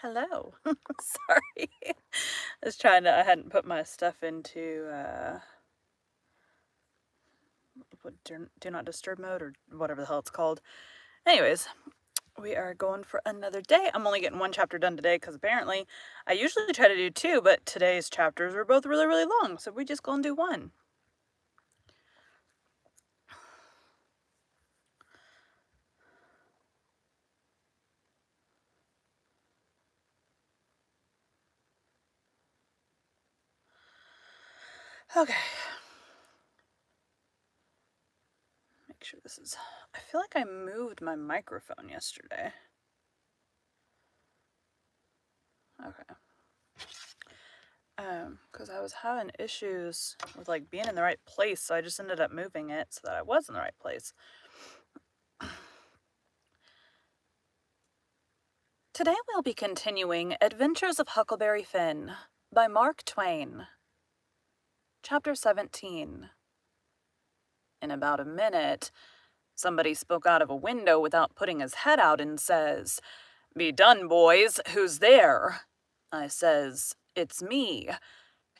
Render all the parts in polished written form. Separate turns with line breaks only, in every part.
Hello. Sorry. I hadn't put my stuff into, do not disturb mode or whatever the hell it's called. Anyways, we are going for another day. I'm only getting one chapter done today because apparently I usually try to do two, but today's chapters are both really, really long, so we just gonna do one. Okay. Make sure this is... I feel like I moved my microphone yesterday. Okay. Because I was having issues with, like, being in the right place, so I just ended up moving it so that I was in the right place. Today we'll be continuing Adventures of Huckleberry Finn by Mark Twain. Chapter 17. In about a minute, somebody spoke out of a window without putting his head out and says, "Be done, boys. Who's there?" I says, "It's me."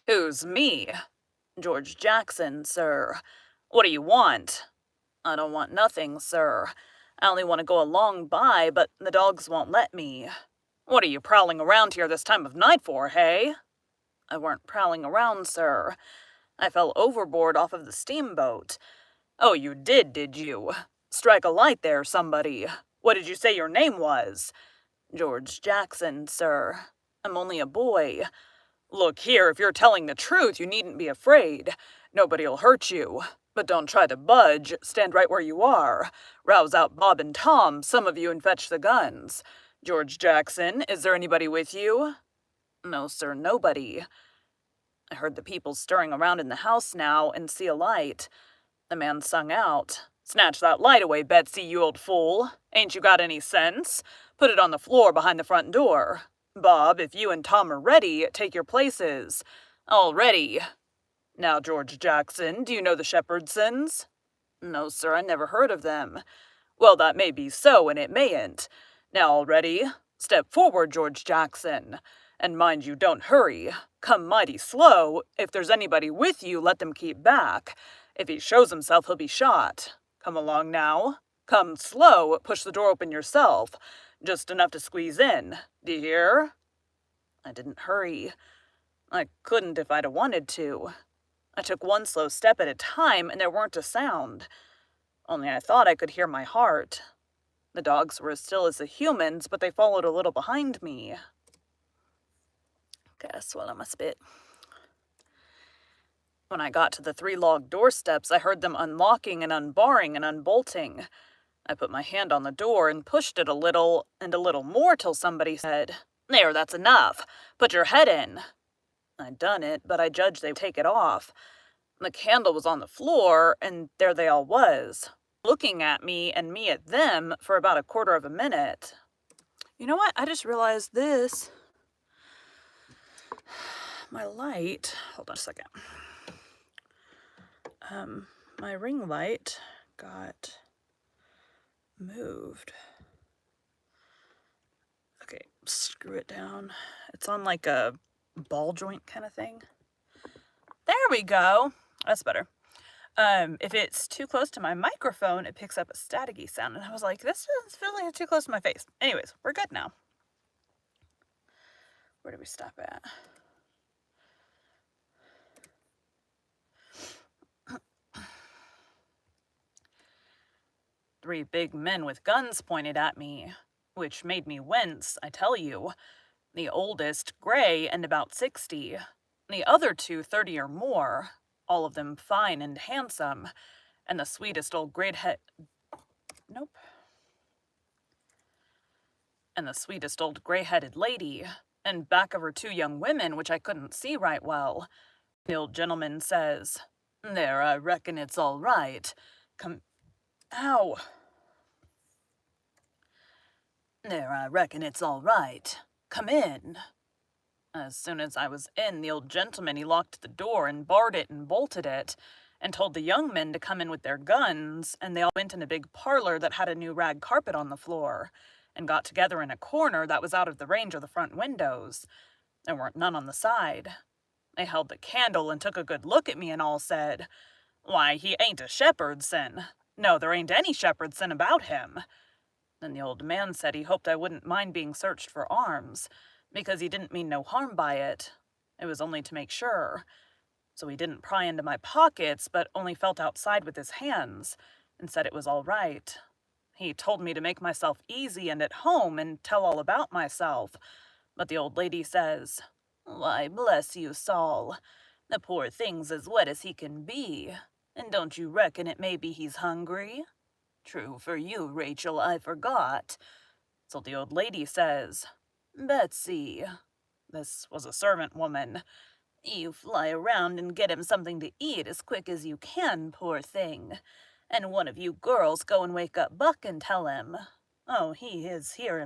"Who's me?" "George Jackson, sir." "What do you want?" "I don't want nothing, sir. I only want to go along by, but the dogs won't let me." "What are you prowling around here this time of night for, hey?" "I weren't prowling around, sir. I fell overboard off of the steamboat." "Oh, you did you? Strike a light there, somebody. What did you say your name was?" "George Jackson, sir. I'm only a boy." "Look here, if you're telling the truth, you needn't be afraid. Nobody'll hurt you. But don't try to budge. Stand right where you are. Rouse out Bob and Tom, some of you, and fetch the guns. George Jackson, is there anybody with you?" "No, sir, nobody." I heard the people stirring around in the house now and see a light. The man sung out, "Snatch that light away, Betsy, you old fool. Ain't you got any sense? Put it on the floor behind the front door. Bob, if you and Tom are ready, take your places. All ready. Now, George Jackson, do you know the Shepherdsons?" "No, sir, I never heard of them." "Well, that may be so, and it mayn't. Now, all ready? Step forward, George Jackson. And mind you, don't hurry. Come mighty slow. If there's anybody with you, let them keep back. If he shows himself, he'll be shot. Come along now. Come slow. Push the door open yourself. Just enough to squeeze in. Do you hear?" I didn't hurry. I couldn't if I'd wanted to. I took one slow step at a time, and there weren't a sound. Only I thought I could hear my heart. The dogs were as still as the humans, but they followed a little behind me. Gotta swallow my spit. When I got to the 3 log doorsteps, I heard them unlocking and unbarring and unbolting. I put my hand on the door and pushed it a little and a little more till somebody said, "There, that's enough. Put your head in." I'd done it, but I judged they'd take it off. The candle was on the floor, and there they all was, looking at me and me at them for about a quarter of a minute. You know what? I just realized this. My light, hold on a second. My ring light got moved. Okay, screw it down. It's on like a ball joint kind of thing. There we go. That's better. If it's too close to my microphone, it picks up a staticky sound. And I was like, this doesn't feel like it's too close to my face. Anyways, we're good now. Where do we stop at? Three big men with guns pointed at me, which made me wince, I tell you. The oldest, gray and about 60. The other two, 30 or more, all of them fine and handsome. And the sweetest old And the sweetest old gray-headed lady, and back of her 2 young women, which I couldn't see right well. The old gentleman says, "There, I reckon it's all right. Ow. There, I reckon it's all right. Come in." As soon as I was in, the old gentleman, he locked the door and barred it and bolted it, and told the young men to come in with their guns, and they all went in a big parlor that had a new rag carpet on the floor, and got together in a corner that was out of the range of the front windows. There weren't none on the side. They held the candle and took a good look at me and all said, "Why, he ain't a shepherdson. No, there ain't any shepherdson about him." Then the old man said he hoped I wouldn't mind being searched for arms, because he didn't mean no harm by it. It was only to make sure. So he didn't pry into my pockets, but only felt outside with his hands, and said it was all right. He told me to make myself easy and at home and tell all about myself. But the old lady says, "Why, bless you, Saul. The poor thing's as wet as he can be. And don't you reckon it may be he's hungry?" "True for you, Rachel, I forgot." So the old lady says, "Betsy," this was a servant woman, "you fly around and get him something to eat as quick as you can, poor thing. And one of you girls go and wake up Buck and tell him. Oh, he is here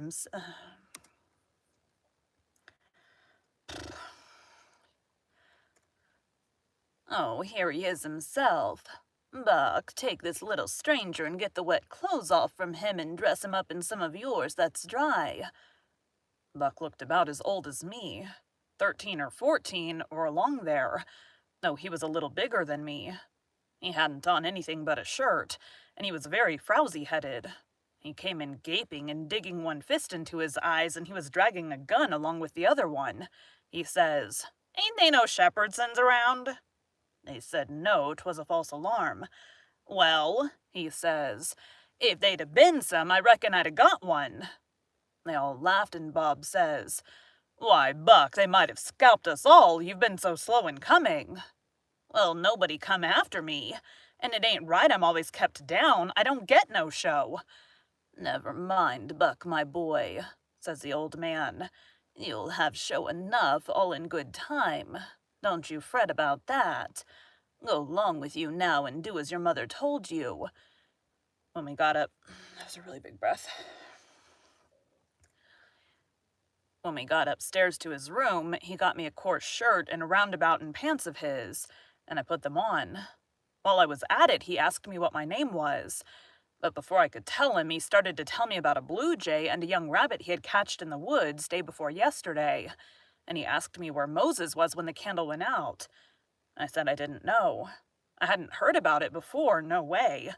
Oh, here he is himself. Buck, take this little stranger and get the wet clothes off from him and dress him up in some of yours that's dry." Buck looked about as old as me, 13 or 14 or along there, though he was a little bigger than me. He hadn't on anything but a shirt, and he was very frowsy-headed. He came in gaping and digging one fist into his eyes, and he was dragging a gun along with the other one. He says, "Ain't they no Shepherdsons around?" They said no, 'twas a false alarm. "Well," he says, "if they'd have been some, I reckon I'd have got one." They all laughed, and Bob says, "Why, Buck, they might have scalped us all, you've been so slow in coming." "Well, nobody come after me, and it ain't right I'm always kept down. I don't get no show." "Never mind, Buck, my boy," says the old man. "You'll have show enough, all in good time. Don't you fret about that. Go 'long with you now and do as your mother told you." When we got up, that was a really big breath. When we got upstairs to his room, he got me a coarse shirt and a roundabout and pants of his, and I put them on. While I was at it, he asked me what my name was. But before I could tell him, he started to tell me about a blue jay and a young rabbit he had catched in the woods day before yesterday. And he asked me where Moses was when the candle went out. I said I didn't know. I hadn't heard about it before, no way.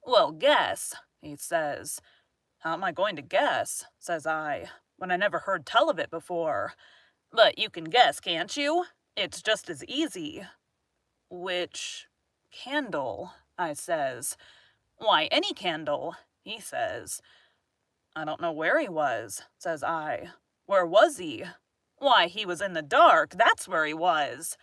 "Well, guess," he says. "How am I going to guess," says I, "when I never heard tell of it before?" "But you can guess, can't you? It's just as easy." "Which candle?" I says. "Why, any candle," he says. "I don't know where he was," says I. "Where was he?" "Why, he was in the dark, that's where he was."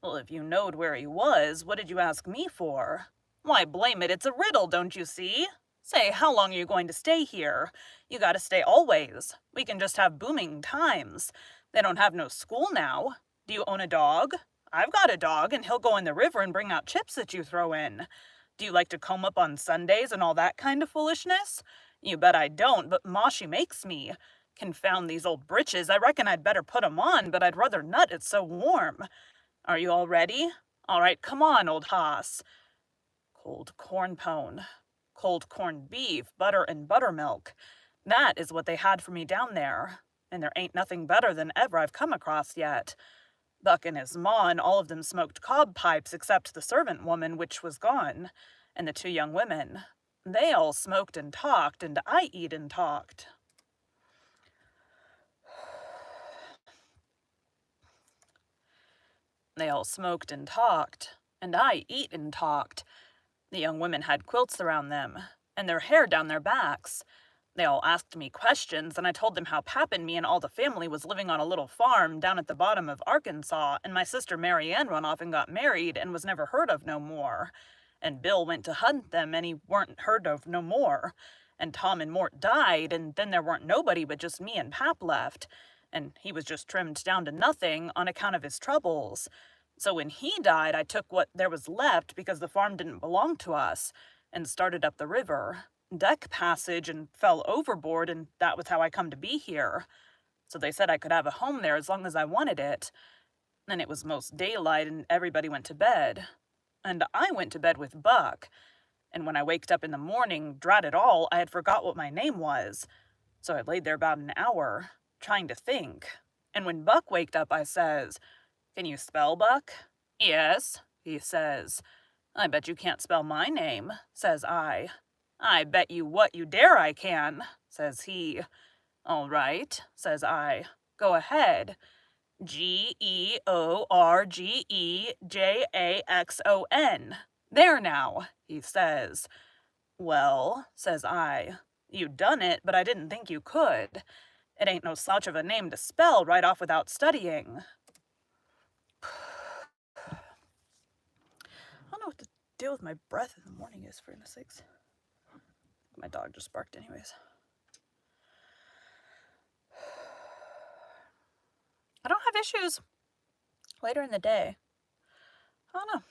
"Well, if you knowed where he was, what did you ask me for?" "Why, blame it, it's a riddle, don't you see? Say, how long are you going to stay here? You gotta stay always. We can just have booming times. They don't have no school now. Do you own a dog? I've got a dog, and he'll go in the river and bring out chips that you throw in. Do you like to comb up on Sundays and all that kind of foolishness? You bet I don't, but Ma, she makes me. Confound these old breeches, I reckon I'd better put 'em on, but I'd rather not, it's so warm. Are you all ready? All right, come on, old hoss." Cold corn pone, cold corned beef, butter and buttermilk. That is what they had for me down there, and there ain't nothing better than ever I've come across yet. Buck and his ma and all of them smoked cob pipes except the servant woman, which was gone, and the two young women. They all smoked and talked, and I eat and talked. They all smoked and talked, and I eat and talked. The young women had quilts around them, and their hair down their backs. They all asked me questions, and I told them how Pap and me and all the family was living on a little farm down at the bottom of Arkansas, and my sister Mary Ann run off and got married and was never heard of no more. And Bill went to hunt them, and he weren't heard of no more. And Tom and Mort died, and then there weren't nobody but just me and Pap left, and he was just trimmed down to nothing on account of his troubles. So when he died, I took what there was left because the farm didn't belong to us, and started up the river, deck passage, and fell overboard, and that was how I come to be here. So they said I could have a home there as long as I wanted it. And it was most daylight, and everybody went to bed. And I went to bed with Buck. And when I waked up in the morning, drat it all, I had forgot what my name was. So I laid there about an hour, trying to think. And when Buck waked up, I says, "Can you spell, Buck?" "Yes," he says. "I bet you can't spell my name," says I. "I bet you what you dare I can," says he. "All right," says I. "Go ahead." GEORGEJAXON. "There now," he says. "Well," says I, "you done it, but I didn't think you could. It ain't no slouch of a name to spell right off without studying." I don't know what the deal with my breath in the morning is, for goodness sakes. My dog just barked anyways. I don't have issues later in the day. I don't know.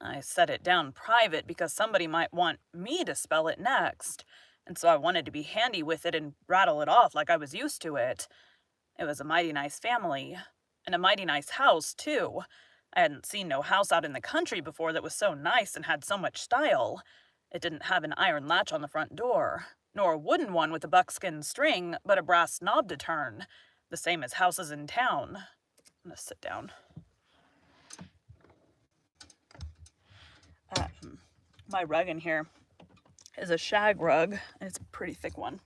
I set it down private because somebody might want me to spell it next, and so I wanted to be handy with it and rattle it off like I was used to it. It was a mighty nice family, and a mighty nice house, too. I hadn't seen no house out in the country before that was so nice and had so much style. It didn't have an iron latch on the front door, nor a wooden one with a buckskin string, but a brass knob to turn, the same as houses in town. I'm gonna sit down. My rug in here is a shag rug, and it's a pretty thick one.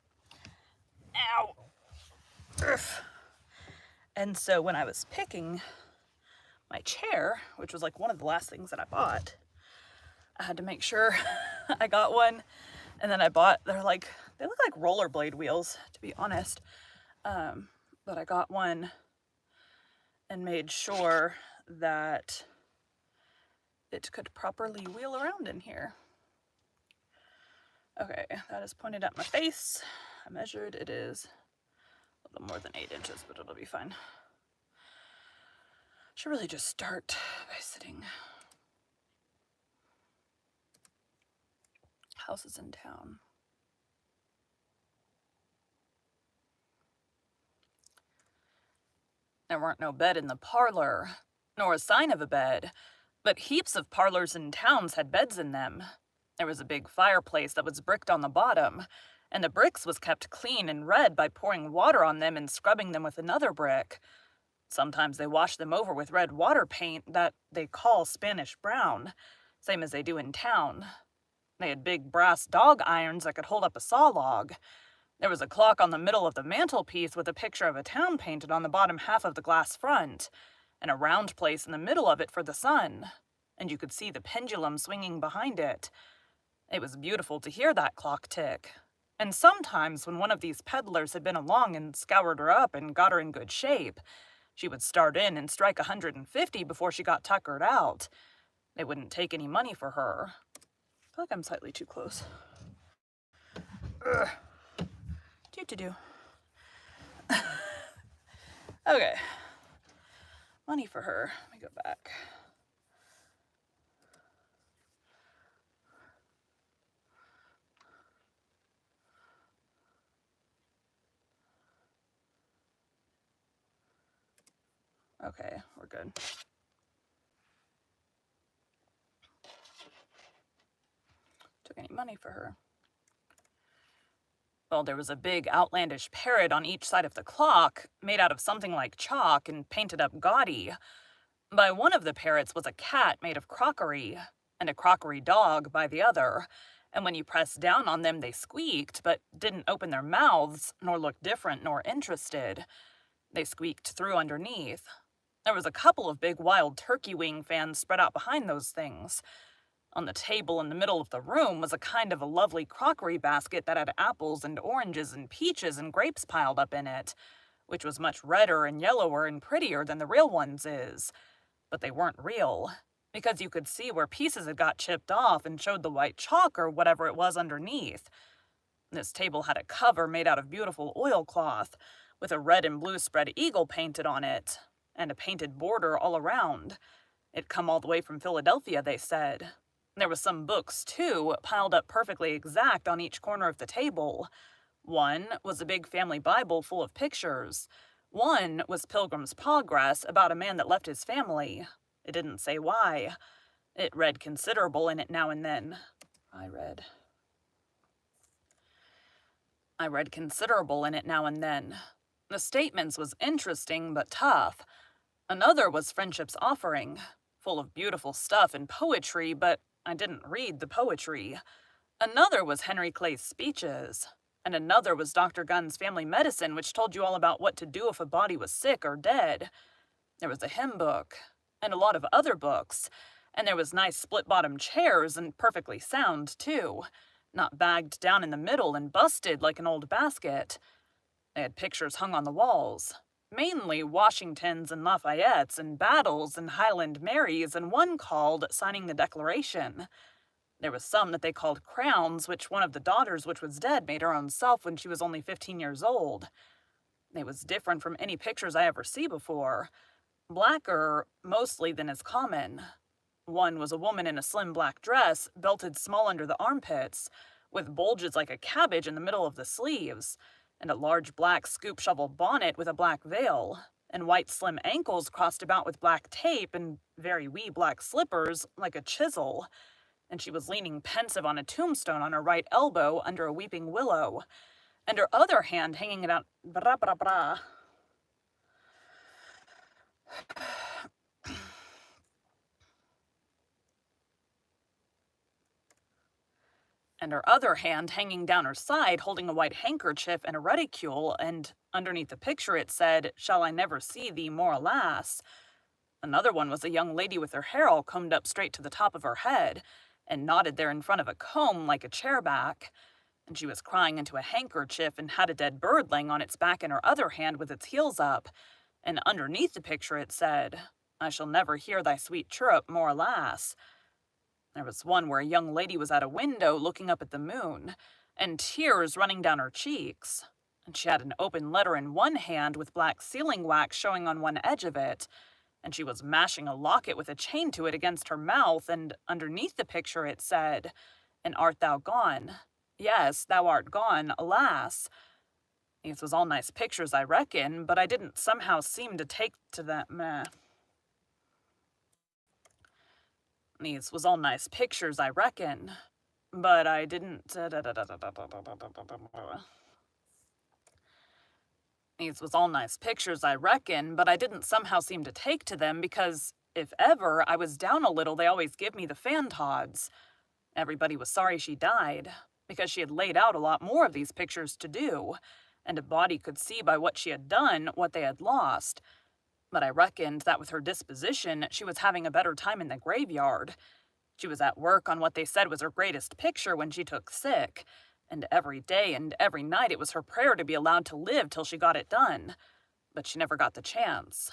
Ow! Ugh. And so when I was picking my chair, which was like one of the last things that I bought, I had to make sure I got one. And then I bought, they look like rollerblade wheels, to be honest. But I got one and made sure that it could properly wheel around in here. Okay, that is pointed at my face. I measured, it is a little more than 8 inches, but it'll be fine. Should really just start by sitting. Houses in town. There weren't no bed in the parlor, nor a sign of a bed, but heaps of parlors in towns had beds in them. There was a big fireplace that was bricked on the bottom, and the bricks was kept clean and red by pouring water on them and scrubbing them with another brick. Sometimes they washed them over with red water paint that they call Spanish brown, same as they do in town. They had big brass dog irons that could hold up a saw log. There was a clock on the middle of the mantelpiece with a picture of a town painted on the bottom half of the glass front, and a round place in the middle of it for the sun, and you could see the pendulum swinging behind it. It was beautiful to hear that clock tick, and sometimes when one of these peddlers had been along and scoured her up and got her in good shape, she would start in and strike 150 before she got tuckered out. They wouldn't take any money for her. I feel like I'm slightly too close. Ugh. Do. Okay. Money for her. Let me go back. Okay, we're good. Took any money for her. Well, there was a big outlandish parrot on each side of the clock, made out of something like chalk and painted up gaudy. By one of the parrots was a cat made of crockery, and a crockery dog by the other, and when you pressed down on them they squeaked, but didn't open their mouths, nor look different nor interested. They squeaked through underneath. There was a couple of big wild turkey wing fans spread out behind those things. On the table in the middle of the room was a kind of a lovely crockery basket that had apples and oranges and peaches and grapes piled up in it, which was much redder and yellower and prettier than the real ones is. But they weren't real, because you could see where pieces had got chipped off and showed the white chalk or whatever it was underneath. This table had a cover made out of beautiful oilcloth, with a red and blue spread eagle painted on it, and a painted border all around. It come all the way from Philadelphia, they said. There was some books, too, piled up perfectly exact on each corner of the table. One was a big family Bible full of pictures. One was Pilgrim's Progress about a man that left his family. It didn't say why. It read considerable in it now and then. I read. I read considerable in it now and then. The statements was interesting but tough. Another was Friendship's Offering, full of beautiful stuff and poetry, but I didn't read the poetry. Another was Henry Clay's speeches. And another was Dr. Gunn's Family Medicine, which told you all about what to do if a body was sick or dead. There was a hymn book, and a lot of other books, and there was nice split-bottom chairs and perfectly sound, too, not bagged down in the middle and busted like an old basket. They had pictures hung on the walls, mainly Washingtons and Lafayettes and battles and Highland Marys, and one called Signing the Declaration. There was some that they called crowns, which one of the daughters which was dead made her own self when she was only 15 years old. They was different from any pictures I ever see before, blacker mostly than is common. One was a woman in a slim black dress, belted small under the armpits, with bulges like a cabbage in the middle of the sleeves, and a large black scoop shovel bonnet with a black veil, and white slim ankles crossed about with black tape, and very wee black slippers like a chisel. And she was leaning pensive on a tombstone on her right elbow under a weeping willow, and her other hand hanging out bra bra bra. And her other hand hanging down her side holding a white handkerchief and a reticule, and underneath the picture it said, "Shall I never see thee more, alas?" Another one was a young lady with her hair all combed up straight to the top of her head, and knotted there in front of a comb like a chair back. And she was crying into a handkerchief and had a dead bird laying on its back in her other hand with its heels up, and underneath the picture it said, "I shall never hear thy sweet chirrup more, alas." There was one where a young lady was at a window looking up at the moon, and tears running down her cheeks. And she had an open letter in one hand with black sealing wax showing on one edge of it, and she was mashing a locket with a chain to it against her mouth, and underneath the picture it said, "And art thou gone? Yes, thou art gone, alas." These was all nice pictures, I reckon, but I didn't somehow seem to take to them. These was all nice pictures, I reckon, but I didn't. These was all nice pictures, I reckon, but I didn't somehow seem to take to them because, if ever I was down a little, they always give me the fantods. Everybody was sorry she died, because she had laid out a lot more of these pictures to do, and a body could see by what she had done what they had lost. But I reckoned that with her disposition, she was having a better time in the graveyard. She was at work on what they said was her greatest picture when she took sick, and every day and every night it was her prayer to be allowed to live till she got it done. But she never got the chance.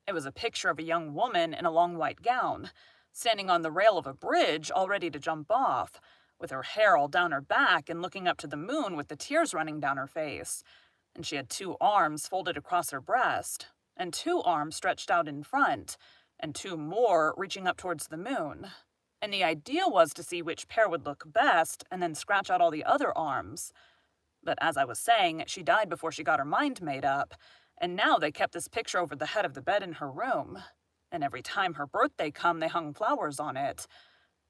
It was a picture of a young woman in a long white gown, standing on the rail of a bridge all ready to jump off, with her hair all down her back and looking up to the moon with the tears running down her face. And she had 2 arms folded across her breast, and 2 arms stretched out in front, and 2 more reaching up towards the moon. And the idea was to see which pair would look best, and then scratch out all the other arms. But as I was saying, she died before she got her mind made up, and now they kept this picture over the head of the bed in her room. And every time her birthday come, they hung flowers on it.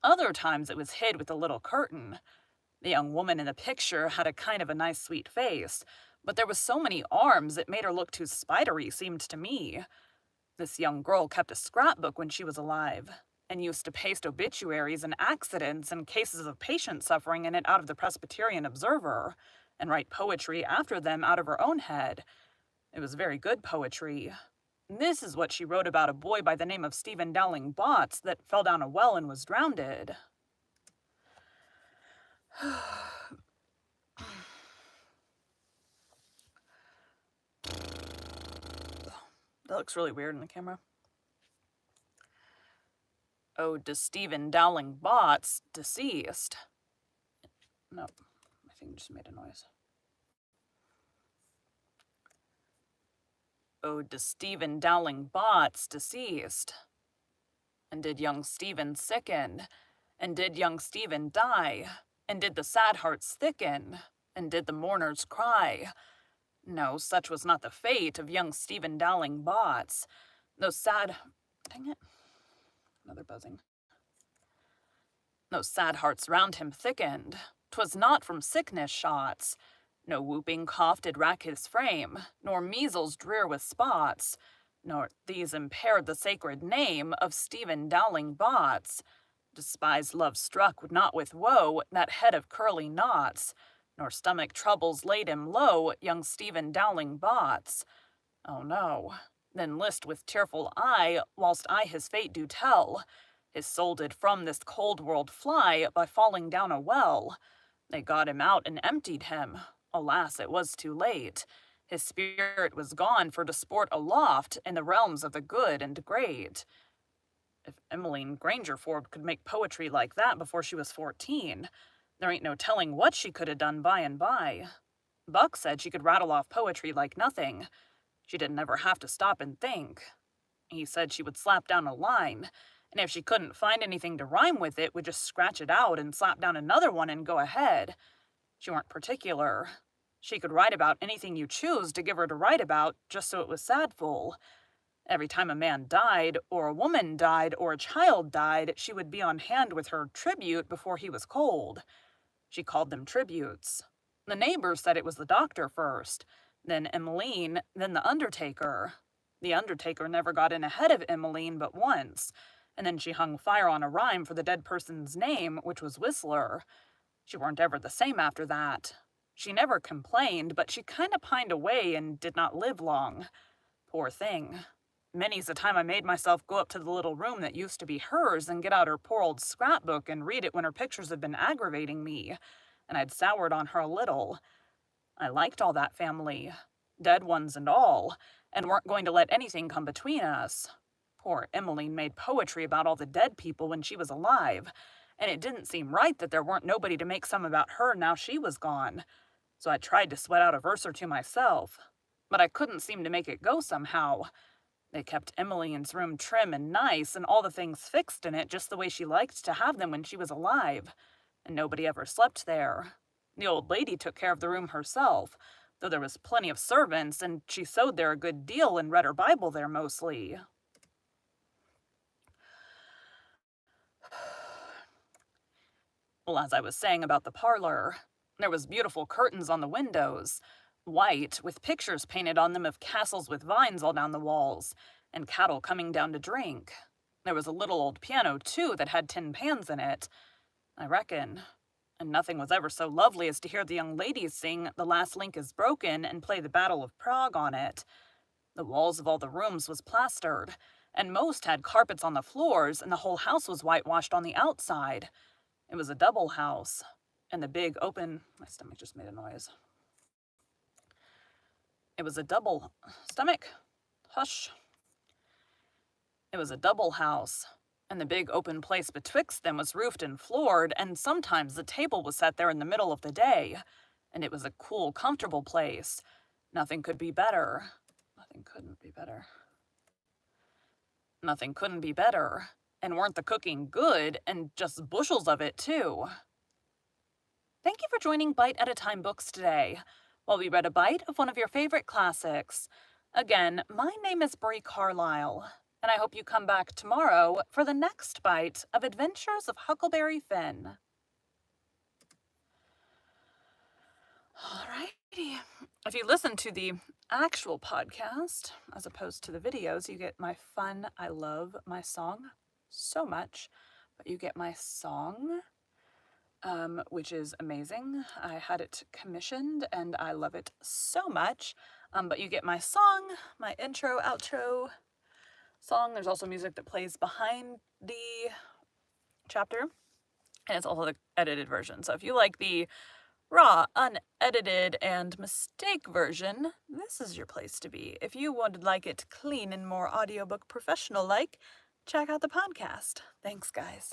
Other times it was hid with a little curtain. The young woman in the picture had a kind of a nice sweet face, but there was so many arms it made her look too spidery, seemed to me. This young girl kept a scrapbook when she was alive, and used to paste obituaries and accidents and cases of patient suffering in it out of the Presbyterian Observer, and write poetry after them out of her own head. It was very good poetry. This is what she wrote about a boy by the name of Stephen Dowling Botts that fell down a well and was drowned. That looks really weird in the camera. Ode to Stephen Dowling Botts, deceased. No, my thing just made a noise. Ode to Stephen Dowling Botts, deceased. And did young Stephen sicken? And did young Stephen die? And did the sad hearts thicken? And did the mourners cry? No, such was not the fate of young Stephen Dowling Botts. Those sad... Dang it. Another buzzing. Those sad hearts round him thickened. 'Twas not from sickness shots. No whooping cough did rack his frame, nor measles drear with spots, nor these impaired the sacred name of Stephen Dowling Bots. Despised love struck not with woe that head of curly knots, nor stomach troubles laid him low, young Stephen Dowling Bots. Oh no, then list with tearful eye, whilst I his fate do tell. His soul did from this cold world fly by falling down a well. They got him out and emptied him. Alas, it was too late. His spirit was gone for to sport aloft in the realms of the good and great. If Emmeline Grangerford could make poetry like that before she was 14, there ain't no telling what she could have done by and by. Buck said she could rattle off poetry like nothing. She didn't ever have to stop and think. He said she would slap down a line, and if she couldn't find anything to rhyme with it, would just scratch it out and slap down another one and go ahead. She weren't particular. She could write about anything you choose to give her to write about, just so it was sadful. Every time a man died, or a woman died, or a child died, she would be on hand with her tribute before he was cold. She called them tributes. The neighbors said it was the doctor first, then Emmeline, then the undertaker. The undertaker never got in ahead of Emmeline but once, and then she hung fire on a rhyme for the dead person's name, which was Whistler. She weren't ever the same after that. She never complained, but she kind of pined away and did not live long. Poor thing. Many's the time I made myself go up to the little room that used to be hers and get out her poor old scrapbook and read it when her pictures had been aggravating me, and I'd soured on her a little. I liked all that family, dead ones and all, and weren't going to let anything come between us. Poor Emmeline made poetry about all the dead people when she was alive, and it didn't seem right that there weren't nobody to make some about her now she was gone. So I tried to sweat out a verse or two myself, but I couldn't seem to make it go somehow. They kept Emmeline's room trim and nice and all the things fixed in it just the way she liked to have them when she was alive, and nobody ever slept there. The old lady took care of the room herself, though there was plenty of servants, and she sewed there a good deal and read her Bible there mostly. Well, as I was saying about the parlor, there was beautiful curtains on the windows, white, with pictures painted on them of castles with vines all down the walls, and cattle coming down to drink. There was a little old piano, too, that had tin pans in it, I reckon. And nothing was ever so lovely as to hear the young ladies sing "The Last Link is Broken" and play the Battle of Prague on it. The walls of all the rooms was plastered, and most had carpets on the floors, and the whole house was whitewashed on the outside. It was a double house, and the big open... My stomach just made a noise. It was a double... Stomach? Hush. It was a double house, and the big open place betwixt them was roofed and floored, and sometimes the table was set there in the middle of the day, and it was a cool, comfortable place. Nothing could be better. Nothing couldn't be better. Nothing couldn't be better. And weren't the cooking good, and just bushels of it, too. Thank you for joining Bite at a Time Books today, while we read a bite of one of your favorite classics. Again, my name is Bree Carlile, and I hope you come back tomorrow for the next bite of Adventures of Huckleberry Finn. Alrighty. If you listen to the actual podcast, as opposed to the videos, you get my fun, I love my song so much, but you get my song, which is amazing. I had it commissioned, and I love it so much, but you get my song, my intro, outro song. There's also music that plays behind the chapter, and it's also the edited version. So if you like the raw, unedited, and mistake version, this is your place to be. If you would like it clean and more audiobook professional-like, check out the podcast. Thanks, guys.